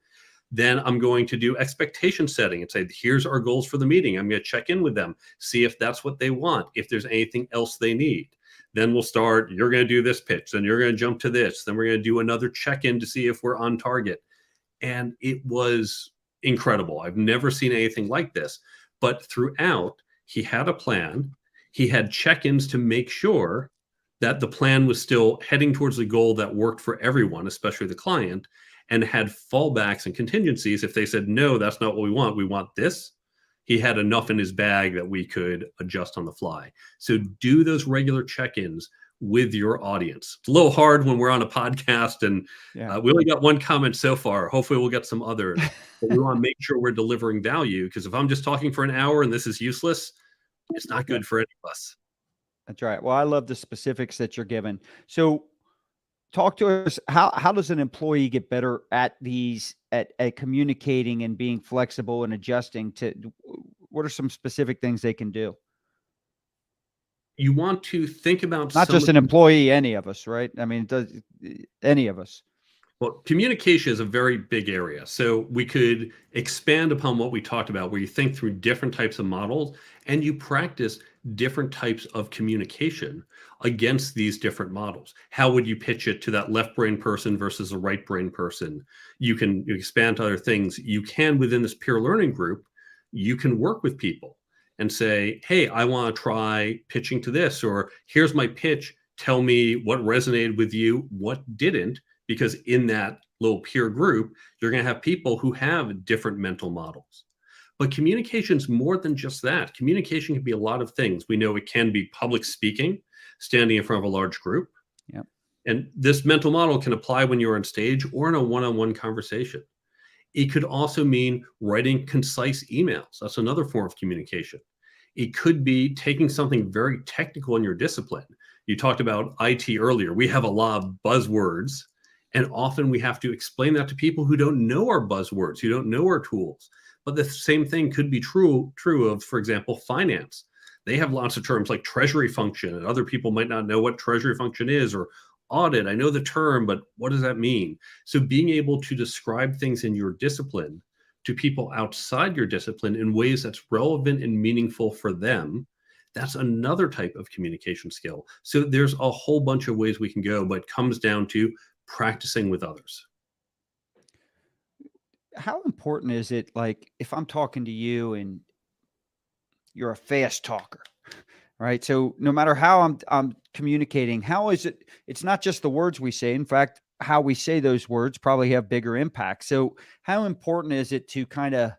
Then I'm going to do expectation setting and say, here's our goals for the meeting. I'm going to check in with them, see if that's what they want, if there's anything else they need. Then we'll start, you're going to do this pitch, then you're going to jump to this. Then we're going to do another check-in to see if we're on target. And it was incredible. I've never seen anything like this. But throughout, he had a plan. He had check-ins to make sure that the plan was still heading towards the goal that worked for everyone, especially the client, and had fallbacks and contingencies. If they said, no, that's not what we want this, he had enough in his bag that we could adjust on the fly. So do those regular check-ins with your audience. It's a little hard when we're on a podcast and we only got 1 comment so far. Hopefully we'll get some others. But we want to make sure we're delivering value, because if I'm just talking for an hour and this is useless, it's not good for any of us. That's right. Well, I love the specifics that you're given. So talk to us. How does an employee get better at at communicating and being flexible and adjusting to, what are some specific things they can do? You want to think about not just an employee, any of us, right? I mean, any of us. Well, communication is a very big area. So we could expand upon what we talked about, where you think through different types of models and you practice different types of communication against these different models. How would you pitch it to that left brain person versus a right brain person? You can expand to other things. You can, within this peer learning group, you can work with people and say, hey, I want to try pitching to this, or here's my pitch. Tell me what resonated with you, what didn't, because in that little peer group, you're going to have people who have different mental models. But communication's more than just that. Communication can be a lot of things. We know it can be public speaking, standing in front of a large group. Yep. And this mental model can apply when you're on stage or in a one-on-one conversation. It could also mean writing concise emails. That's another form of communication. It could be taking something very technical in your discipline. You talked about IT earlier. We have a lot of buzzwords, and often we have to explain that to people who don't know our buzzwords, who don't know our tools. But the same thing could be true of, for example, finance. They have lots of terms like treasury function, and other people might not know what treasury function is, or audit. I know the term, but what does that mean? So being able to describe things in your discipline to people outside your discipline in ways that's relevant and meaningful for them, that's another type of communication skill. So there's a whole bunch of ways we can go, but it comes down to practicing with others. How important is it, like, if I'm talking to you and you're a fast talker, right? So no matter how I'm communicating, how is it? It's not just the words we say. In fact, how we say those words probably have bigger impact. So how important is it to kind of, I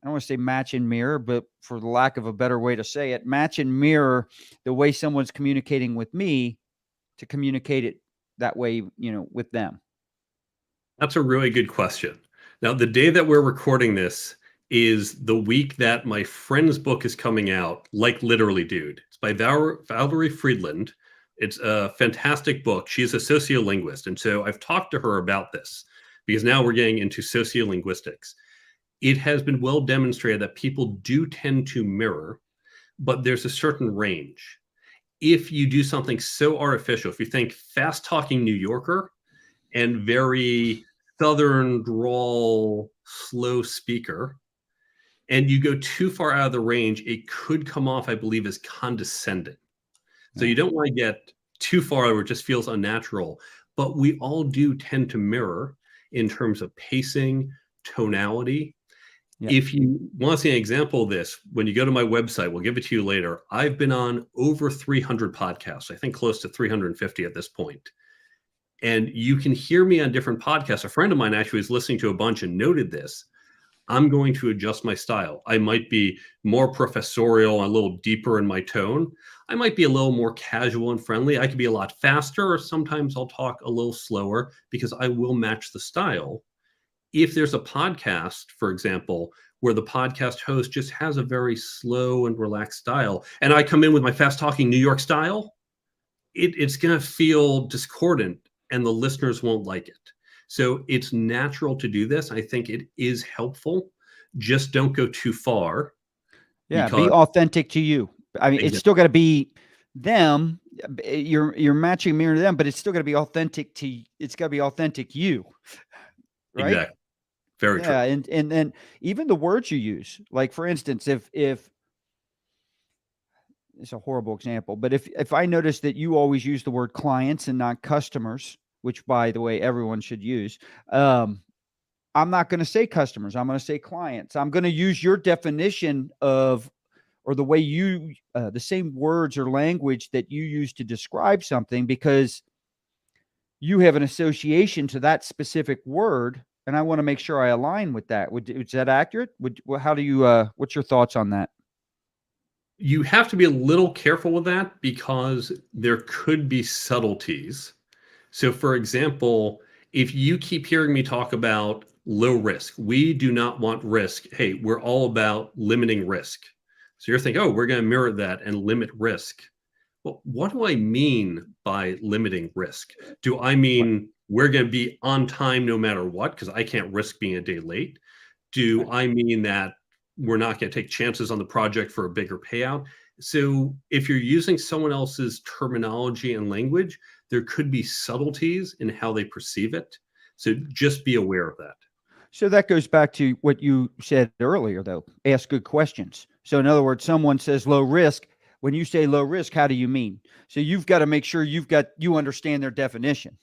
don't want to say match and mirror, but for the lack of a better way to say it, match and mirror the way someone's communicating with me to communicate it that way, with them? That's a really good question. Now, the day that we're recording this is the week that my friend's book is coming out, Like Literally Dude. It's by Valerie Friedland. It's a fantastic book. She's a sociolinguist. And so I've talked to her about this because now we're getting into sociolinguistics. It has been well demonstrated that people do tend to mirror, but there's a certain range. If you do something so artificial, if you think fast talking New Yorker and very Southern drawl, slow speaker, and you go too far out of the range, it could come off, I believe, as condescending. So you don't want to get too far where it just feels unnatural. But we all do tend to mirror in terms of pacing, tonality. Yeah. If you want to see an example of this, when you go to my website, we'll give it to you later. I've been on over 300 podcasts, I think close to 350 at this point. And you can hear me on different podcasts. A friend of mine actually was listening to a bunch and noted this. I'm going to adjust my style. I might be more professorial, a little deeper in my tone. I might be a little more casual and friendly. I could be a lot faster, or sometimes I'll talk a little slower because I will match the style. If there's a podcast, for example, where the podcast host just has a very slow and relaxed style, and I come in with my fast talking New York style, it's going to feel discordant and the listeners won't like it. So it's natural to do this. I think it is helpful. Just don't go too far. Yeah, be authentic to you. I mean, It's still got to be them. You're matching mirror to them, but it's still got to be authentic to. It's got to be authentic you, right? Exactly. Very true. Yeah, and then even the words you use. Like, for instance, if it's a horrible example, but if I notice that you always use the word clients and not customers, which, by the way, everyone should use, I'm not going to say customers. I'm going to say clients. I'm going to use your definition of, or the way you, the same words or language that you use to describe something, because you have an association to that specific word, and I want to make sure I align with that. Is that accurate? How do you? What's your thoughts on that? You have to be a little careful with that because there could be subtleties. So, for example, if you keep hearing me talk about low risk, we do not want risk. Hey, we're all about limiting risk. So you're thinking, oh, we're going to mirror that and limit risk. Well, what do I mean by limiting risk? Do I mean we're going to be on time no matter what, because I can't risk being a day late? Do I mean that we're not going to take chances on the project for a bigger payout? So if you're using someone else's terminology and language, there could be subtleties in how they perceive it. So just be aware of that. So that goes back to what you said earlier, though. Ask good questions. So in other words, someone says low risk. When you say low risk, how do you mean? So you've got to make sure you understand their definition.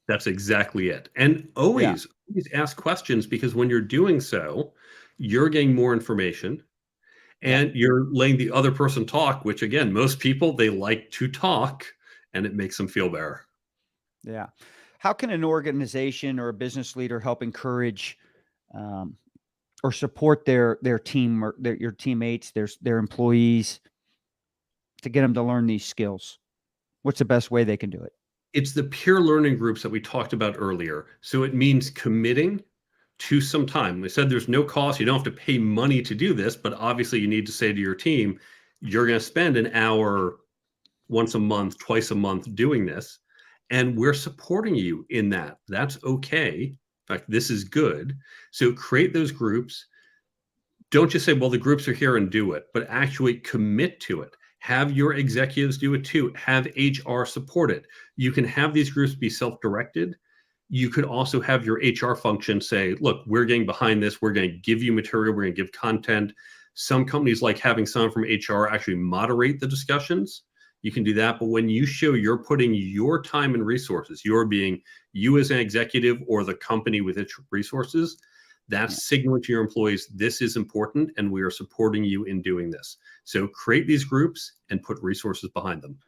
That's exactly it. And Yeah. always ask questions, because when you're doing so, you're getting more information Yeah. and you're letting the other person talk, which again, most people, they like to talk and it makes them feel better. Yeah. How can an organization or a business leader help encourage um, or support their team or your teammates, their employees to get them to learn these skills? What's the best way they can do it? It's the peer learning groups that we talked about earlier. So it means committing to some time. We said there's no cost. You don't have to pay money to do this, but obviously you need to say to your team, you're going to spend an hour once a month, twice a month doing this. And we're supporting you in that. That's okay. In fact, this is good. So create those groups. Don't just say, well, the groups are here and do it, but actually commit to it. Have your executives do it too. Have HR support it. You can have these groups be self-directed. You could also have your HR function say, look, we're getting behind this. We're going to give you material. We're going to give content. Some companies like having someone from HR actually moderate the discussions. You can do that. But when you show you're putting your time and resources, you're being you as an executive or the company with its resources, that's signaling to your employees, this is important and we are supporting you in doing this. So create these groups and put resources behind them.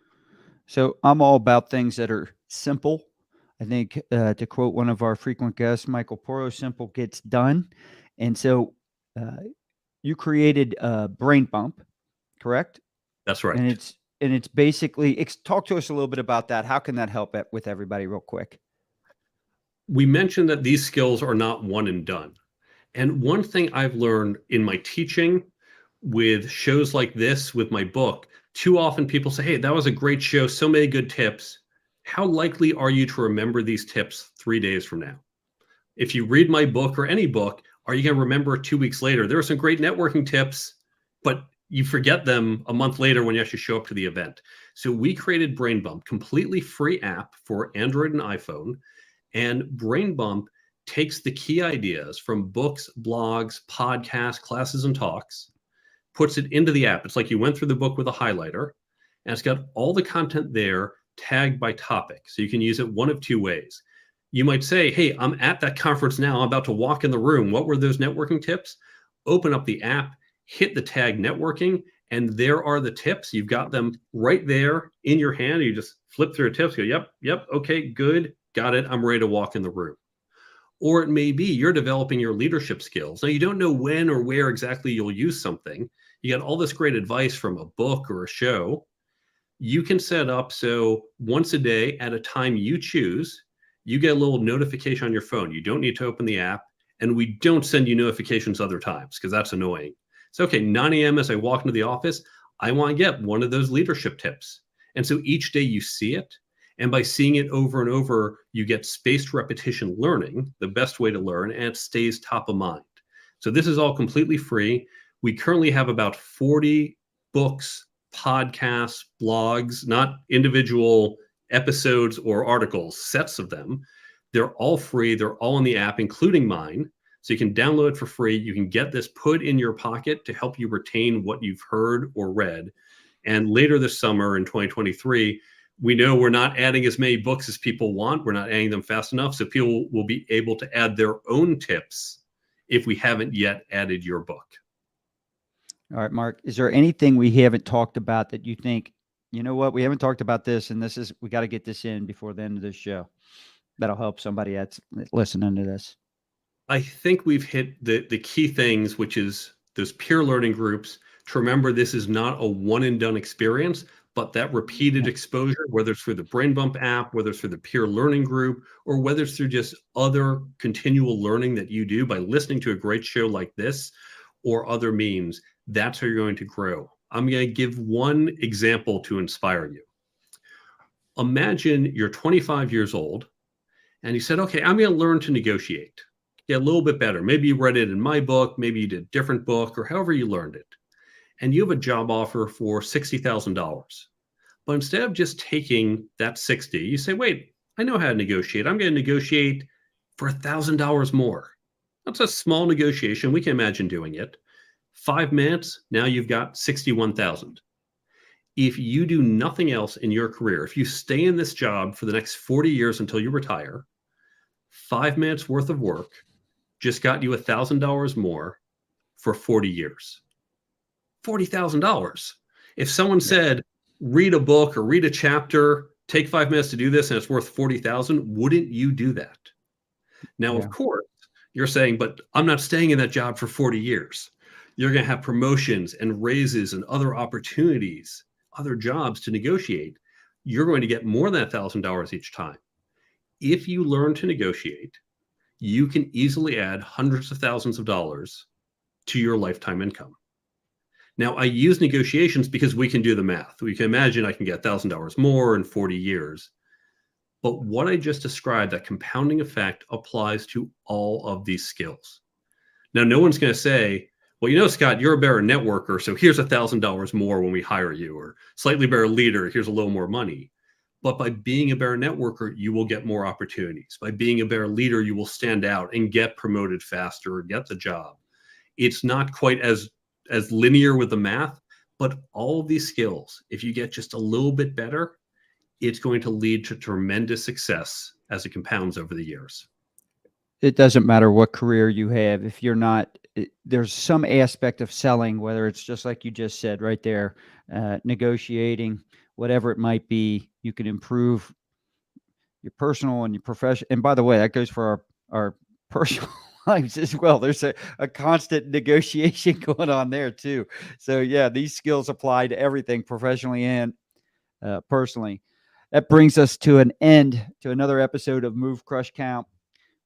So I'm all about things that are simple. I think to quote one of our frequent guests, Michael Porro, simple gets done. And so you created a Brain Bump, correct? That's right. And it's basically, talk to us a little bit about that. How can that help with everybody real quick? We mentioned that these skills are not one and done. And one thing I've learned in my teaching with shows like this, with my book, too often people say, hey, that was a great show, so many good tips. How likely are you to remember these tips 3 days from now? If you read my book or any book, are you going to remember 2 weeks later? There are some great networking tips, but you forget them a month later when you actually show up to the event. So we created Brain Bump, completely free app for Android and iPhone. And Brain Bump takes the key ideas from books, blogs, podcasts, classes, and talks, puts it into the app. It's like you went through the book with a highlighter, and it's got all the content there tagged by topic. So you can use it one of two ways. You might say, hey, I'm at that conference now. I'm about to walk in the room. What were those networking tips? Open up the app, hit the tag networking, and there are the tips. You've got them right there in your hand. You just flip through the tips, go, yep, okay, good, got it. I'm ready to walk in the room. Or it may be you're developing your leadership skills. Now, you don't know when or where exactly you'll use something. You got all this great advice from a book or a show. You can set up so once a day at a time you choose, you get a little notification on your phone. You don't need to open the app, and we don't send you notifications other times because that's annoying. So, okay, 9 a.m. as I walk into the office, I want to get one of those leadership tips. And so each day you see it. And by seeing it over and over, you get spaced repetition learning, the best way to learn, and it stays top of mind. So this is all completely free. We currently have about 40 books, podcasts, blogs, not individual episodes or articles, sets of them. They're all free. They're all in the app, including mine. So you can download it for free. You can get this put in your pocket to help you retain what you've heard or read. And later this summer in 2023, we know we're not adding as many books as people want. We're not adding them fast enough. So people will be able to add their own tips if we haven't yet added your book. All right, Mark, is there anything we haven't talked about that you think, you know what, we haven't talked about this, and we got to get this in before the end of this show that'll help somebody that's listening to this? I think we've hit the key things, which is those peer learning groups, to remember this is not a one and done experience, but that repeated exposure, whether it's through the Brain Bump app, whether it's through the peer learning group, or whether it's through just other continual learning that you do by listening to a great show like this or other means, that's how you're going to grow. I'm going to give one example to inspire you. Imagine you're 25 years old and you said, okay, I'm going to learn to negotiate. Get a little bit better. Maybe you read it in my book, maybe you did a different book, or however you learned it. And you have a job offer for $60,000. But instead of just taking that 60, you say, wait, I know how to negotiate. I'm going to negotiate for $1,000 more. That's a small negotiation. We can imagine doing it. 5 minutes, now you've got 61,000. If you do nothing else in your career, if you stay in this job for the next 40 years until you retire, 5 minutes worth of work just got you $1,000 more for 40 years. $40,000. If someone said, read a book or read a chapter, take 5 minutes to do this, and it's worth 40,000, wouldn't you do that? Now, of course, you're saying, but I'm not staying in that job for 40 years. You're going to have promotions and raises and other opportunities, other jobs to negotiate. You're going to get more than $1,000 each time. If you learn to negotiate, you can easily add hundreds of thousands of dollars to your lifetime income. Now, I use negotiations because we can do the math. We can imagine I can get $1,000 more in 40 years. But what I just described, that compounding effect, applies to all of these skills. Now, no one's going to say, well, you know, Scott, you're a better networker, so here's $1,000 more when we hire you, or slightly better leader, here's a little more money. But by being a better networker, you will get more opportunities. By being a better leader, you will stand out and get promoted faster or get the job. It's not quite as linear with the math, but all of these skills, if you get just a little bit better, it's going to lead to tremendous success as it compounds over the years. It doesn't matter what career you have. If you're not, there's some aspect of selling, whether it's just like you just said right there, negotiating, whatever it might be, you can improve your personal and your profession. And by the way, that goes for our personal lives as well. There's a constant negotiation going on there too. So yeah, these skills apply to everything, professionally and personally. That brings us to an end to another episode of Move, Crush, Count,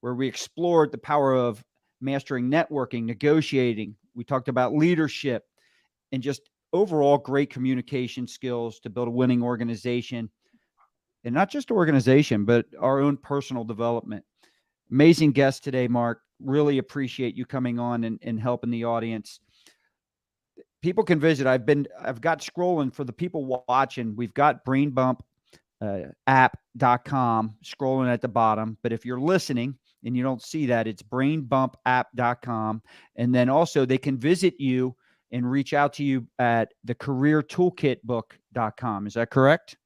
where we explored the power of mastering networking, negotiating. We talked about leadership and just overall great communication skills to build a winning organization. And not just organization, but our own personal development. Amazing guest today, Mark. Really appreciate you coming on and helping the audience. People can visit. I've got scrolling for the people watching. We've got brainbump.app.com scrolling at the bottom. But if you're listening and you don't see that, it's brainbumpapp.com. And then also they can visit you and reach out to you at thecareertoolkitbook.com. Is that correct?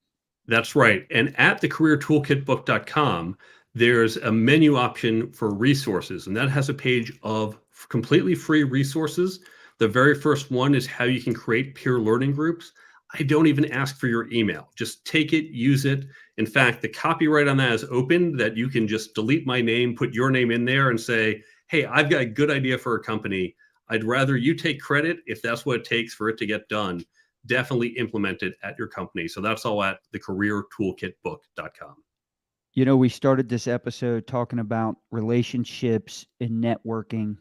That's right. And at thecareertoolkitbook.com, there's a menu option for resources, and that has a page of completely free resources. The very first one is how you can create peer learning groups. I don't even ask for your email. Just take it, use it. In fact, the copyright on that is open, that you can just delete my name, put your name in there and say, hey, I've got a good idea for a company. I'd rather you take credit if that's what it takes for it to get done. Definitely implement it at your company. So that's all at thecareertoolkitbook.com. You know, we started this episode talking about relationships and networking.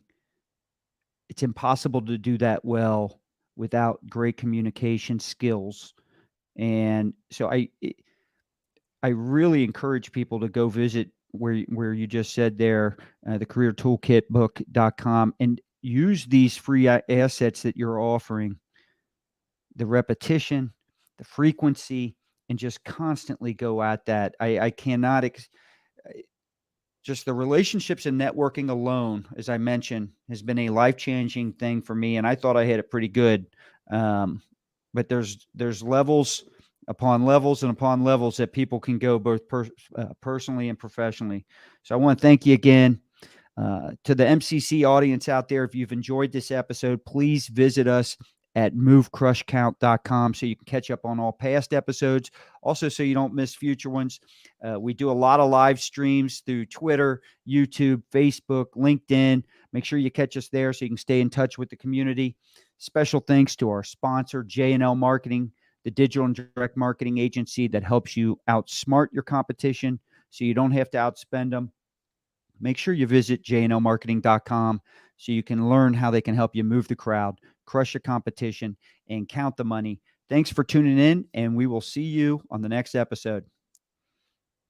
It's impossible to do that well without great communication skills. And so I really encourage people to go visit where you just said there, thecareertoolkitbook.com, and use these free assets that you're offering, the repetition, the frequency, and just constantly go at that. I cannot, just the relationships and networking alone, as I mentioned, has been a life-changing thing for me. And I thought I had it pretty good. But there's levels upon levels and upon levels that people can go both personally and professionally. So I want to thank you again. To the MCC audience out there, if you've enjoyed this episode, please visit us at movecrushcount.com so you can catch up on all past episodes. Also, so you don't miss future ones. We do a lot of live streams through Twitter, YouTube, Facebook, LinkedIn. Make sure you catch us there so you can stay in touch with the community. Special thanks to our sponsor, J&L Marketing, the digital and direct marketing agency that helps you outsmart your competition so you don't have to outspend them. Make sure you visit jnlmarketing.com so you can learn how they can help you move the crowd, crush your competition, and count the money. Thanks for tuning in, and we will see you on the next episode.